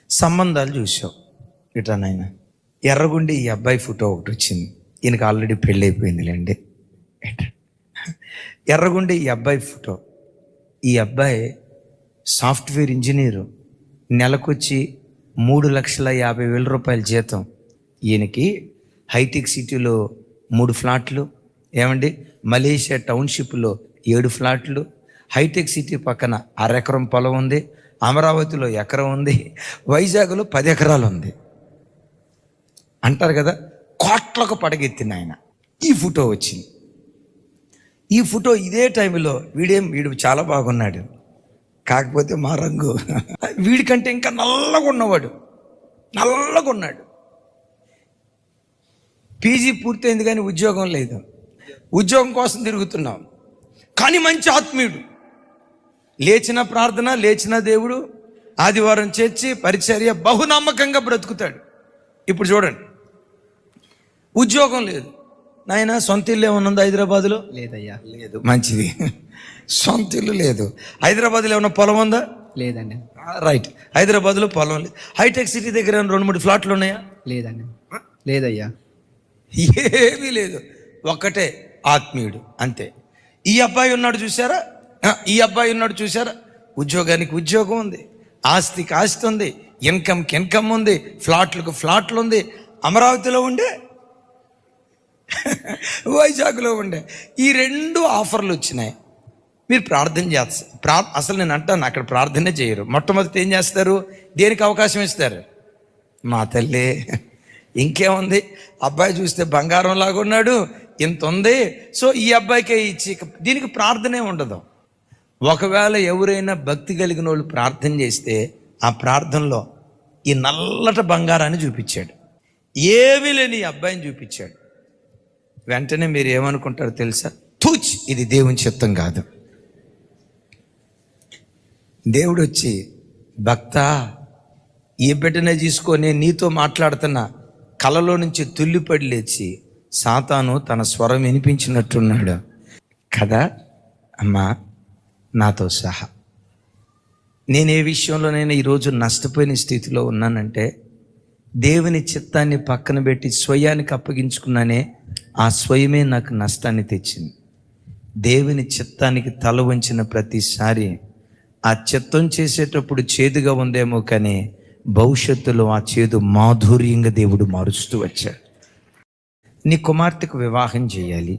సంబంధాలు చూసావు. ఇట్లా నాయన ఎర్రగుండి ఈ అబ్బాయి ఫోటో ఒకటి వచ్చింది. ఈయనకి ఆల్రెడీ పెళ్ళి అయిపోయిందిలేండి. ఎర్రగుండి ఈ అబ్బాయి ఫోటో. ఈ అబ్బాయి సాఫ్ట్వేర్ ఇంజనీరు, నెలకొచ్చి 3,50,000 రూపాయల జీతం. ఈయనకి హైటెక్ సిటీలో 3 ఫ్లాట్లు, ఏమండి మలేషియా టౌన్షిప్లో 7 ఫ్లాట్లు, హైటెక్ సిటీ పక్కన 1/2 ఎకరం పొలం ఉంది, అమరావతిలో ఎకరం ఉంది, వైజాగ్లో 10 ఎకరాలు ఉంది. అంటారు కదా, కోట్లకు పడగెత్తిన ఆయన. ఈ ఫోటో వచ్చింది. ఈ ఫోటో ఇదే టైంలో వీడు చాలా బాగున్నాడు, కాకపోతే మా రంగు వీడికంటే ఇంకా నల్లగా ఉన్నవాడు, నల్లగా ఉన్నాడు. పీజీ పూర్తయింది కానీ ఉద్యోగం లేదు, ఉద్యోగం కోసం తిరుగుతున్నాం. కానీ మంచి ఆత్మీయుడు, లేచిన ప్రార్థన, లేచిన దేవుడు, ఆదివారం చేర్చి పరిచర్య, బహునమ్మకంగా బ్రతుకుతాడు. ఇప్పుడు చూడండి, ఉద్యోగం లేదు. నాయన సొంత ఇల్లు ఏమన్నా ఉందా హైదరాబాద్లో? లేదయ్యా. లేదు, మంచిది. సొంత ఇల్లు లేదు. హైదరాబాద్లో ఏమన్నా పొలం ఉందా? లేదండి. రైట్, హైదరాబాద్లో పొలం లేదు. హైటెక్ సిటీ దగ్గర 2-3 ఫ్లాట్లు ఉన్నాయా? లేదండి. లేదయ్యా. ఏమీ లేదు, ఒక్కటే ఆత్మీయుడు, అంతే. ఈ అబ్బాయి ఉన్నాడు చూసారా, ఈ అబ్బాయి ఉన్నాడు చూసారా, ఉద్యోగానికి ఉద్యోగం ఉంది, ఆస్తికి ఆస్తి ఉంది, ఇన్కమ్కి ఇన్కమ్ ఉంది, ఫ్లాట్లకు ఫ్లాట్లు ఉంది. అమరావతిలో ఉండే, వైజాగ్లో ఉండే, ఈ 2 ఆఫర్లు వచ్చినాయి. మీరు ప్రార్థన చేస్తారు. అసలు నేను అంటాను, అక్కడ ప్రార్థనే చేయరు. మొట్టమొదటి ఏం చేస్తారు? దేనికి అవకాశం ఇస్తారు? మా తల్లి ఇంకేముంది, అబ్బాయి చూస్తే బంగారం లాగా ఉన్నాడు, ఇంత ఉంది, సో ఈ అబ్బాయికే ఇచ్చి, దీనికి ప్రార్థనే ఉండదు. ఒకవేళ ఎవరైనా భక్తి కలిగిన వాళ్ళు ప్రార్థన చేస్తే ఆ ప్రార్థనలో ఈ నల్లట బంగారాన్ని చూపించాడు, ఏమీ లేని ఈ అబ్బాయిని చూపించాడు. వెంటనే మీరు ఏమనుకుంటారో తెలుసా? తూచ్, ఇది దేవుని చిత్తం కాదు. దేవుడు వచ్చి, భక్త ఈ బిడ్డనే తీసుకొని నీతో మాట్లాడుతున్నా, కలలో నుంచి తుల్లిపడి లేచి సాతాను తన స్వరం వినిపించినట్టున్నాడు కదా. అమ్మా, నాతో సహా నేను ఏ విషయంలోనైనా ఈరోజు నష్టపోయిన స్థితిలో ఉన్నానంటే, దేవుని చిత్తాన్ని పక్కన పెట్టి స్వయానికి అప్పగించుకున్నానే, ఆ స్వయమే నాకు నష్టాన్ని తెచ్చింది. దేవుని చిత్తానికి తల వంచిన ప్రతిసారి ఆ చిత్తం చేసేటప్పుడు చేదుగా ఉందేమో, కానీ భవిష్యత్తులో ఆ చేదు మాధుర్యంగా దేవుడు మారుస్తూ వచ్చాడు. నీ కుమార్తెకు వివాహం చేయాలి,